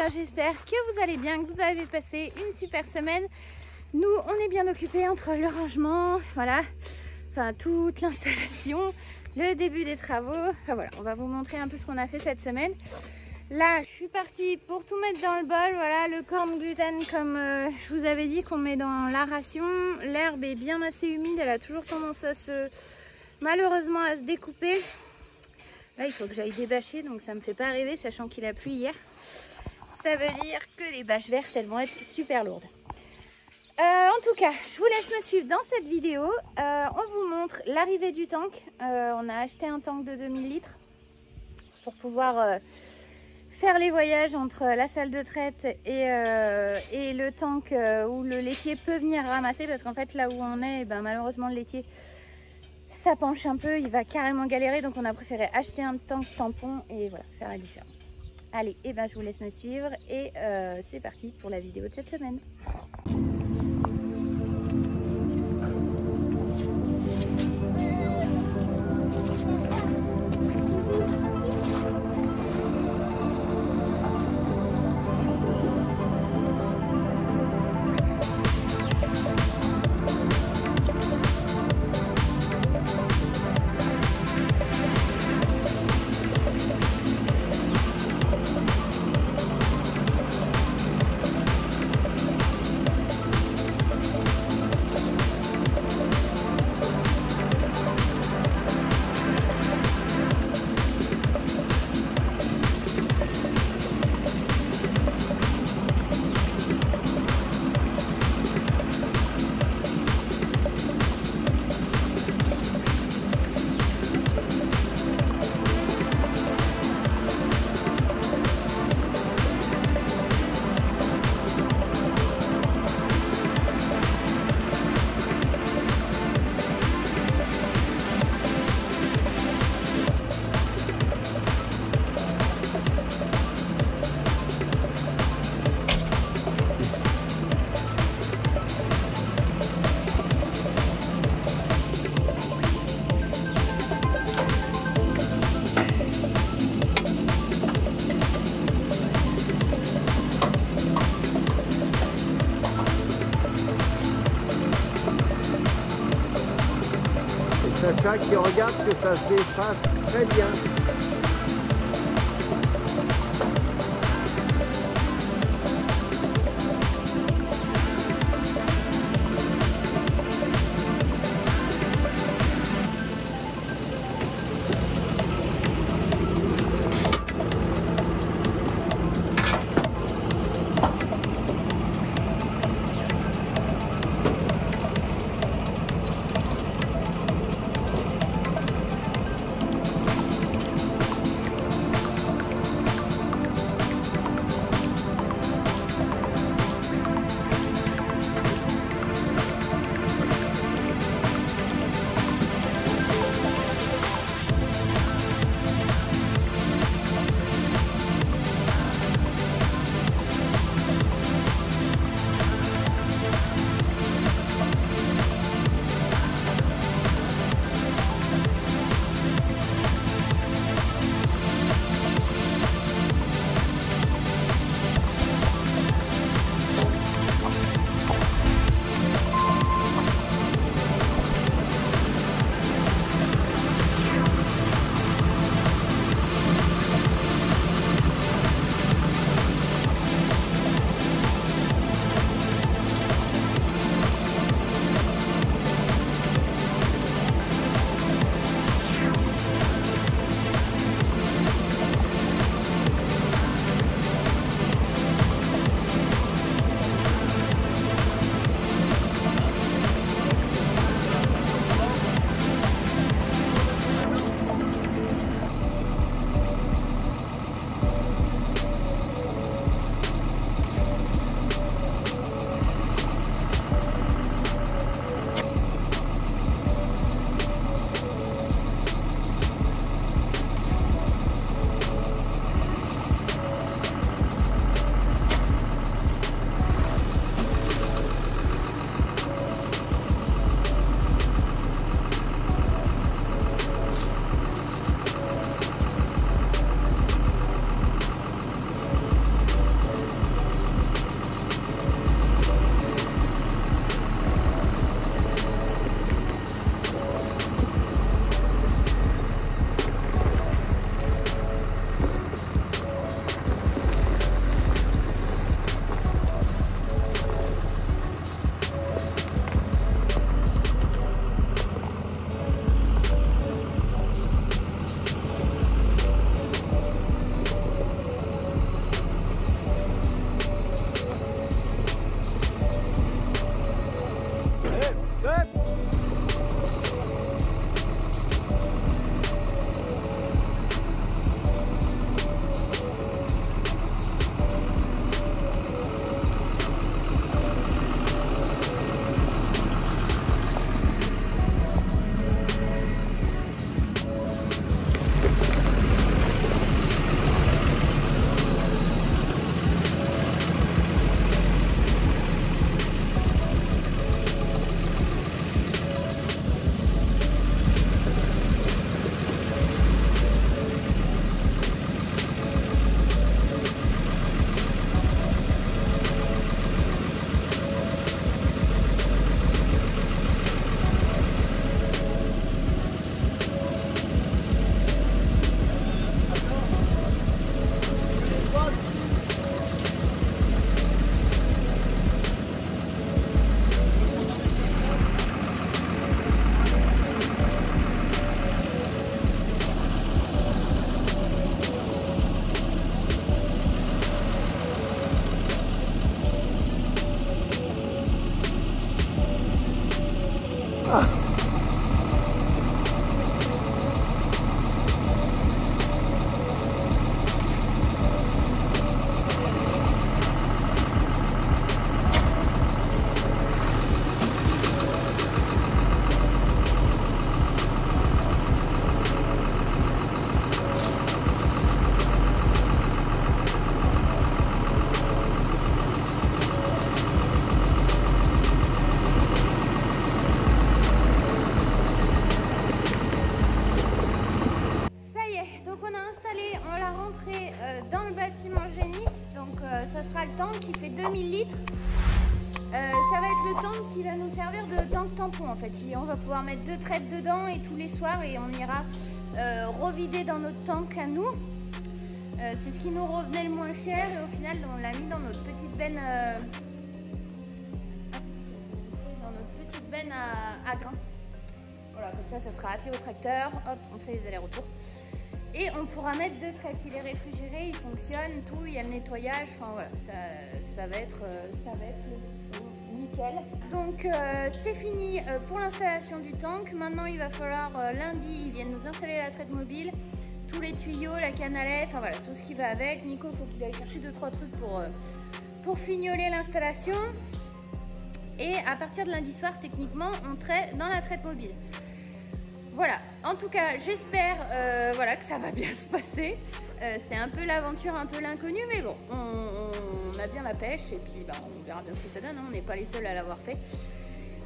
bien j'espère que vous allez bien, que vous avez passé une super semaine. Nous on est bien occupés entre le rangement, voilà, enfin toute l'installation, le début des travaux. Enfin voilà, on va vous montrer un peu ce qu'on a fait cette semaine. Là je suis partie pour tout mettre dans le bol, voilà le corn gluten comme je vous avais dit qu'on met dans la ration. L'herbe est bien assez humide, elle a toujours tendance à malheureusement à se découper. Là il faut que j'aille débâcher, donc ça me fait pas rêver sachant qu'il a plu hier. Ça veut dire que les bâches vertes elles vont être super lourdes. En tout cas, je vous laisse me suivre dans cette vidéo. On vous montre l'arrivée du tank. On a acheté un tank de 2000 litres pour pouvoir faire les voyages entre la salle de traite et le tank où le laitier peut venir ramasser, parce qu'en fait là où on est, ben, malheureusement le laitier ça penche un peu, il va carrément galérer, donc on a préféré acheter un tank tampon et voilà, faire la différence. Allez, et ben je vous laisse me suivre et c'est parti pour la vidéo de cette semaine. Sacha qui regarde que ça se défasse très bien. l'a installé, on l'a rentré dans le bâtiment Génis. Donc ça sera le tank qui fait 2000 litres. Ça va être le tank qui va nous servir de tank tampon en fait. On va pouvoir mettre 2 traites dedans et tous les soirs et on ira revider dans notre tank à nous. C'est ce qui nous revenait le moins cher et au final on l'a mis dans notre petite benne à grains. Voilà, comme ça sera attelé au tracteur, hop, on fait les allers-retours. Et on pourra mettre 2 traites, il est réfrigéré, il fonctionne, tout, il y a le nettoyage, enfin voilà, ça va être nickel. Donc c'est fini pour l'installation du tank. Maintenant il va falloir lundi, ils viennent nous installer la traite mobile, tous les tuyaux, la canne à lait, enfin voilà, tout ce qui va avec. Nico, il faut qu'il aille chercher 2-3 trucs pour fignoler l'installation. Et à partir de lundi soir, techniquement, on traite dans la traite mobile. Voilà, en tout cas, j'espère voilà, que ça va bien se passer. C'est un peu l'aventure, un peu l'inconnu, mais bon, on a bien la pêche et puis bah, on verra bien ce que ça donne. Hein. On n'est pas les seuls à l'avoir fait.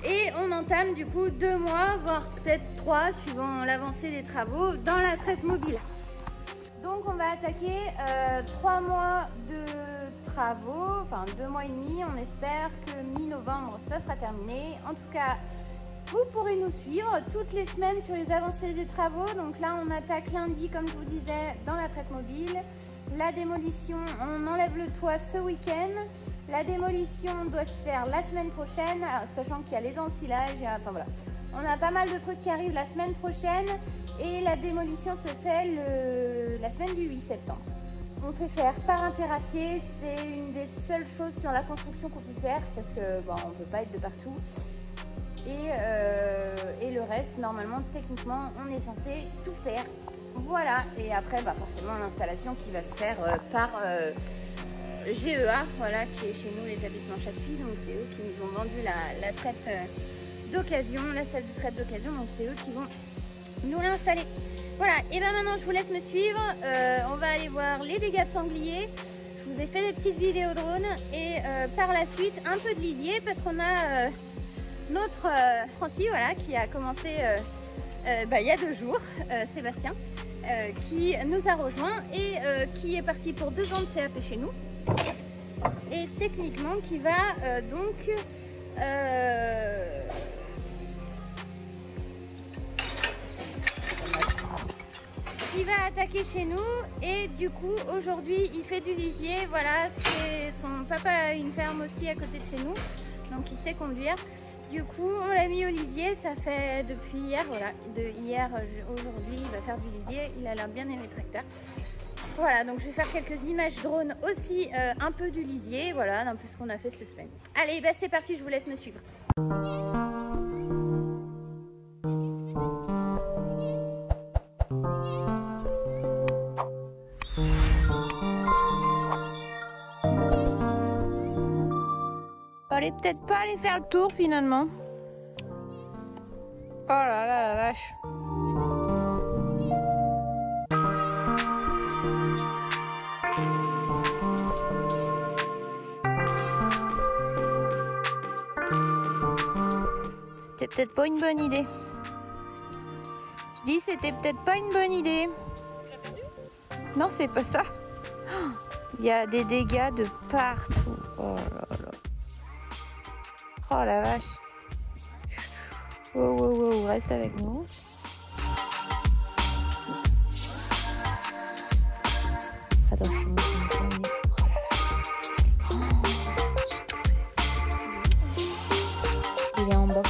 Et on entame du coup 2 mois, voire peut-être 3, suivant l'avancée des travaux, dans la traite mobile. Donc on va attaquer 3 mois de travaux, enfin 2 mois et demi. On espère que mi-novembre, ça sera terminé. En tout cas, vous pourrez nous suivre toutes les semaines sur les avancées des travaux. Donc là, on attaque lundi, comme je vous disais, dans la traite mobile. La démolition, on enlève le toit ce week-end. La démolition doit se faire la semaine prochaine, sachant qu'il y a les ensilages. Enfin voilà, on a pas mal de trucs qui arrivent la semaine prochaine. Et la démolition se fait la semaine du 8 septembre. On fait faire par un terrassier. C'est une des seules choses sur la construction qu'on peut faire parce que bon, on ne peut pas être de partout. Et le reste, normalement, techniquement, on est censé tout faire. Voilà, et après, bah, forcément, l'installation qui va se faire par GEA, voilà, qui est chez nous l'établissement Chapuis. Donc, c'est eux qui nous ont vendu la traite d'occasion, la salle de traite d'occasion. Donc, c'est eux qui vont nous l'installer. Voilà, et bien maintenant, je vous laisse me suivre. On va aller voir les dégâts de sanglier. Je vous ai fait des petites vidéos drone et par la suite, un peu de lisier parce qu'on a... notre apprenti voilà, qui a commencé il y a 2 jours, Sébastien, qui nous a rejoint et qui est parti pour 2 ans de CAP chez nous et techniquement qui va il va attaquer chez nous et du coup aujourd'hui il fait du lisier. Voilà, c'est son papa a une ferme aussi à côté de chez nous, donc il sait conduire. Du coup, on l'a mis au lisier, ça fait depuis hier, voilà, de hier aujourd'hui, il va faire du lisier, il a l'air bien aimé le tracteur. Voilà, donc je vais faire quelques images drone aussi, un peu du lisier, voilà, d'un peu ce qu'on a fait cette semaine. Allez, bah c'est parti, je vous laisse me suivre. Fallait peut-être pas aller faire le tour finalement. Oh là là la vache. C'était peut-être pas une bonne idée. Je dis c'était peut-être pas une bonne idée. Non, c'est pas ça. Il y a des dégâts de partout. Oh là là. Oh la vache. Wow, wow, wow, reste avec nous. Attends, je suis montée. Oh la vache. Il est en bas.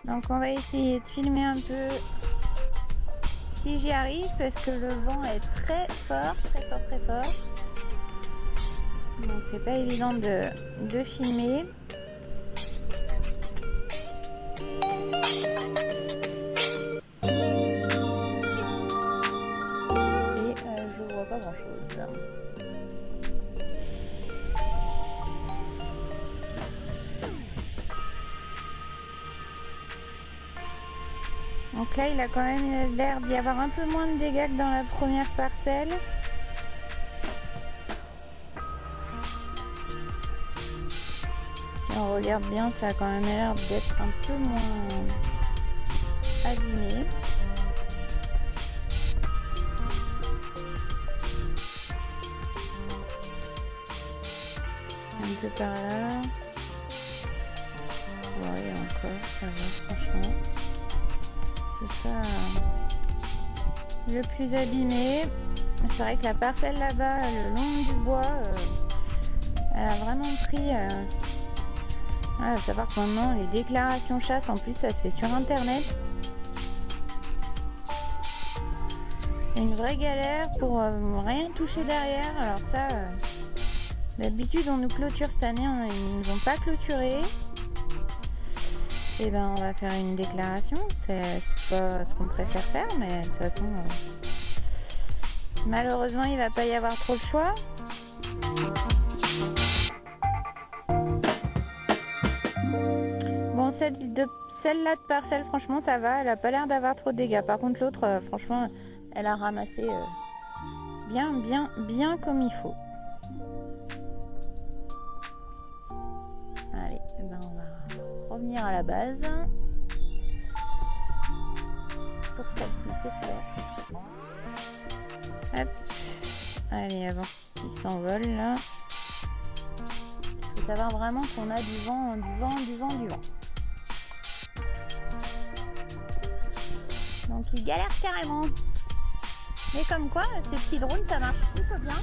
Donc on va essayer de filmer un peu si j'y arrive parce que le vent est très fort, très fort, très fort. Donc c'est pas évident de filmer. Et je vois pas grand chose. Donc là, il a quand même l'air d'y avoir un peu moins de dégâts que dans la première parcelle. Si on regarde bien, ça a quand même l'air d'être un peu moins abîmé. Un peu par là. Ouais, et encore, ça va, franchement. C'est pas le plus abîmé. C'est vrai que la parcelle là-bas, le long du bois, elle a vraiment pris. À savoir que maintenant, les déclarations chasse, en plus, ça se fait sur internet. C'est une vraie galère pour rien toucher derrière. Alors, ça, d'habitude, on nous clôture cette année, ils ne nous ont pas clôturé. Et ben, on va faire une déclaration. C'est pas ce qu'on préfère faire, mais de toute façon, malheureusement, il va pas y avoir trop le choix. Bon, celle-là de parcelle, franchement, ça va. Elle a pas l'air d'avoir trop de dégâts. Par contre, l'autre, franchement, elle a ramassé bien comme il faut. Allez, ben on va revenir à la base. Pour celle-ci, c'est fait. Hop. Allez, avant qu'il s'envole là. Il faut savoir vraiment qu'on a du vent. Donc il galère carrément. Mais comme quoi, ces petits drones, ça marche plutôt bien.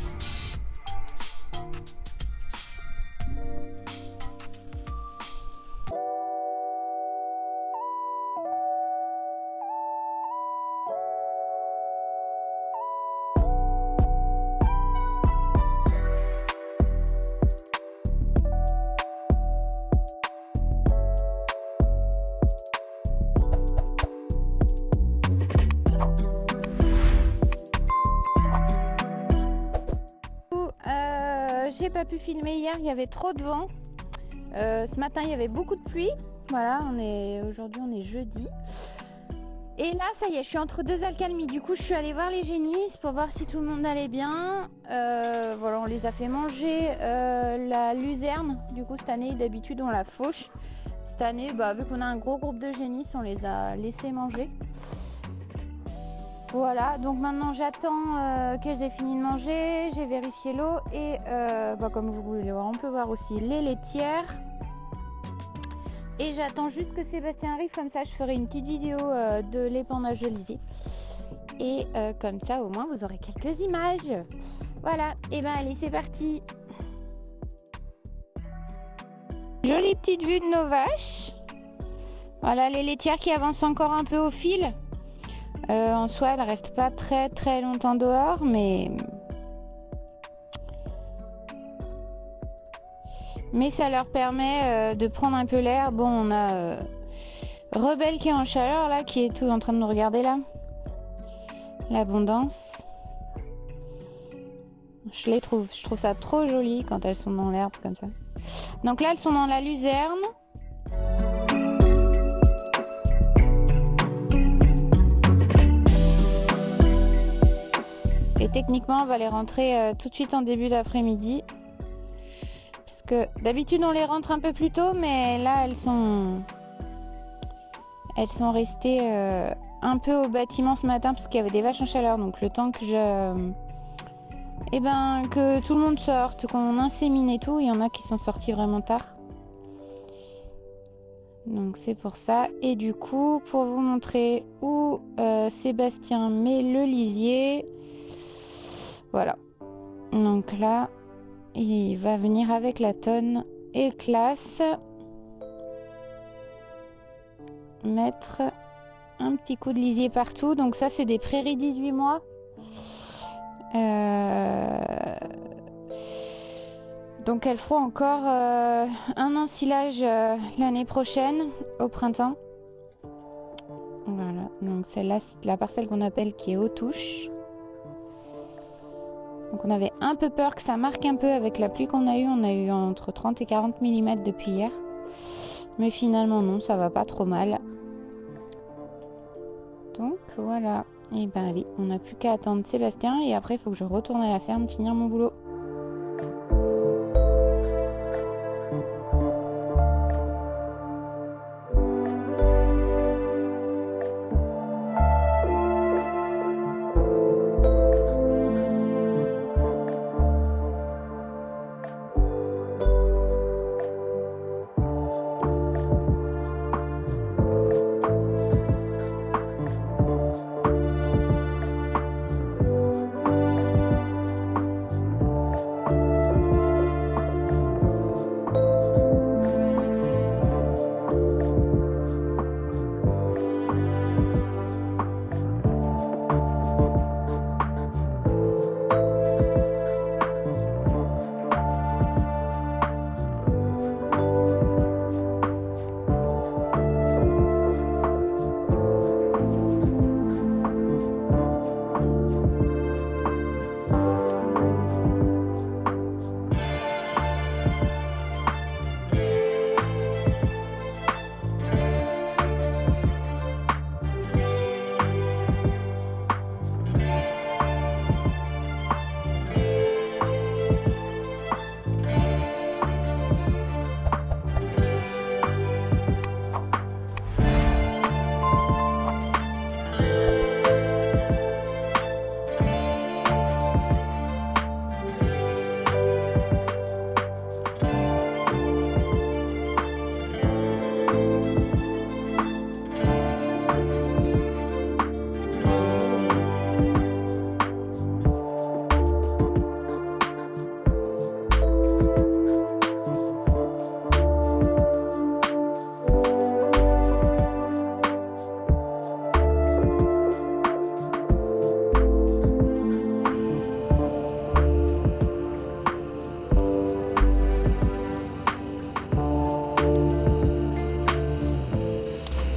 J'ai pas pu filmer hier, il y avait trop de vent. Ce matin il y avait beaucoup de pluie. Voilà, aujourd'hui on est jeudi. Et là ça y est, je suis entre deux accalmies. Du coup je suis allée voir les génisses pour voir si tout le monde allait bien. Voilà, on les a fait manger la luzerne. Du coup cette année d'habitude on la fauche. Cette année vu qu'on a un gros groupe de génisses, on les a laissés manger. Voilà, donc maintenant j'attends qu'elles aient fini de manger, j'ai vérifié l'eau et comme vous pouvez le voir, on peut voir aussi les laitières. Et j'attends juste que Sébastien arrive, comme ça je ferai une petite vidéo de l'épandage de lisier. Et comme ça au moins vous aurez quelques images. Voilà, et ben allez c'est parti. Jolie petite vue de nos vaches. Voilà les laitières qui avancent encore un peu au fil. En soi, elles restent pas très longtemps dehors, mais ça leur permet de prendre un peu l'air. Bon, on a Rebelle qui est en chaleur là, qui est tout en train de nous regarder là. L'abondance. Je trouve ça trop joli quand elles sont dans l'herbe comme ça. Donc là, elles sont dans la luzerne. Et techniquement, on va les rentrer tout de suite en début d'après-midi. Parce que d'habitude, on les rentre un peu plus tôt, mais là, elles sont restées un peu au bâtiment ce matin parce qu'il y avait des vaches en chaleur. Donc le temps que que tout le monde sorte, qu'on insémine et tout, il y en a qui sont sortis vraiment tard. Donc c'est pour ça. Et du coup, pour vous montrer où Sébastien met le lisier. Voilà, donc là, il va venir avec la tonne et classe mettre un petit coup de lisier partout. Donc ça, c'est des prairies 18 mois. Donc elles feront encore un ensilage l'année prochaine, au printemps. Voilà, donc celle-là, c'est la parcelle qu'on appelle qui est aux touches. Donc on avait un peu peur que ça marque un peu avec la pluie qu'on a eue. On a eu entre 30 et 40 mm depuis hier. Mais finalement non, ça va pas trop mal. Donc voilà. Et ben allez, on n'a plus qu'à attendre Sébastien. Et après il faut que je retourne à la ferme finir mon boulot.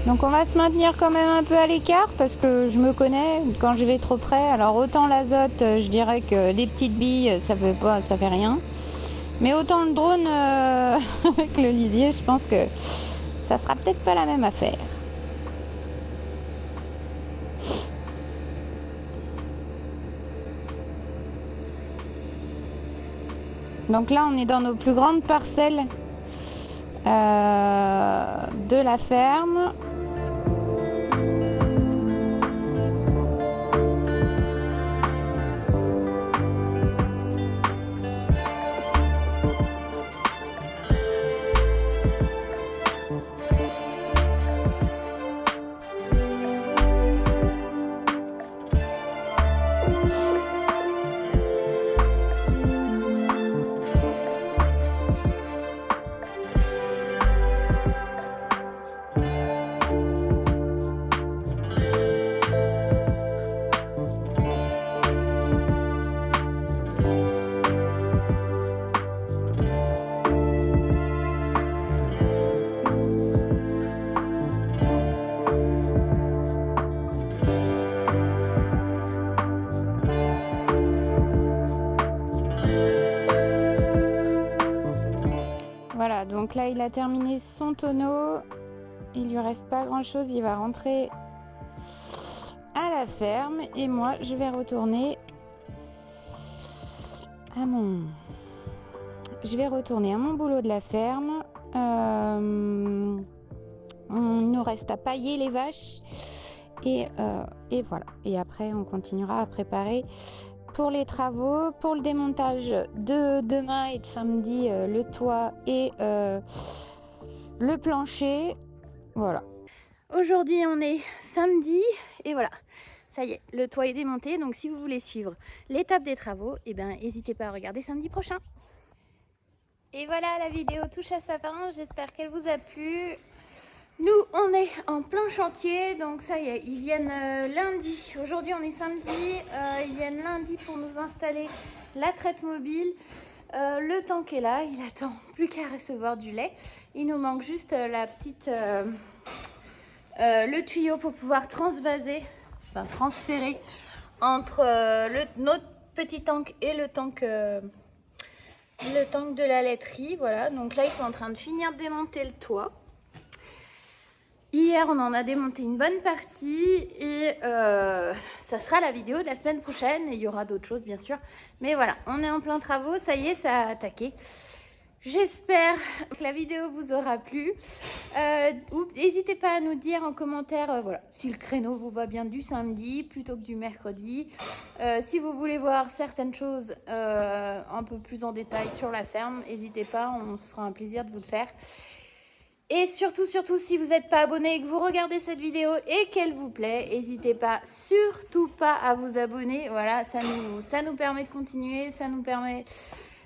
Donc on va se maintenir quand même un peu à l'écart parce que je me connais quand je vais trop près. Alors autant l'azote, je dirais que les petites billes, ça fait rien. Mais autant le drone avec le lisier, je pense que ça sera peut-être pas la même affaire. Donc là, on est dans nos plus grandes parcelles de la ferme. Voilà, donc là il a terminé son tonneau, il lui reste pas grand chose, il va rentrer à la ferme et moi je vais retourner à mon boulot de la ferme. Il nous reste à pailler les vaches et voilà, et après on continuera à préparer pour les travaux, pour le démontage de demain et de samedi, le toit et le plancher. Voilà. Aujourd'hui on est samedi et voilà, ça y est, le toit est démonté. Donc si vous voulez suivre l'étape des travaux, eh ben n'hésitez pas à regarder samedi prochain. Et voilà, la vidéo touche à sa fin, j'espère qu'elle vous a plu. Nous, on est en plein chantier, donc ça y est, ils viennent lundi. Aujourd'hui, on est samedi, ils viennent lundi pour nous installer la traite mobile. Le tank est là, il attend plus qu'à recevoir du lait. Il nous manque juste le tuyau pour pouvoir transvaser, enfin transférer entre notre petit tank et le tank de la laiterie. Voilà, donc là, ils sont en train de finir de démonter le toit. Hier, on en a démonté une bonne partie et ça sera la vidéo de la semaine prochaine. Et il y aura d'autres choses, bien sûr. Mais voilà, on est en plein travaux. Ça y est, ça a attaqué. J'espère que la vidéo vous aura plu. N'hésitez pas à nous dire en commentaire voilà, si le créneau vous va bien du samedi plutôt que du mercredi. Si vous voulez voir certaines choses un peu plus en détail sur la ferme, n'hésitez pas, on se fera un plaisir de vous le faire. Et surtout, si vous n'êtes pas abonné et que vous regardez cette vidéo et qu'elle vous plaît, n'hésitez pas, surtout pas à vous abonner. Voilà, ça nous permet de continuer, ça nous permet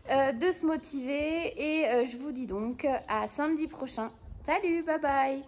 de se motiver. Et je vous dis donc à samedi prochain. Salut, bye bye.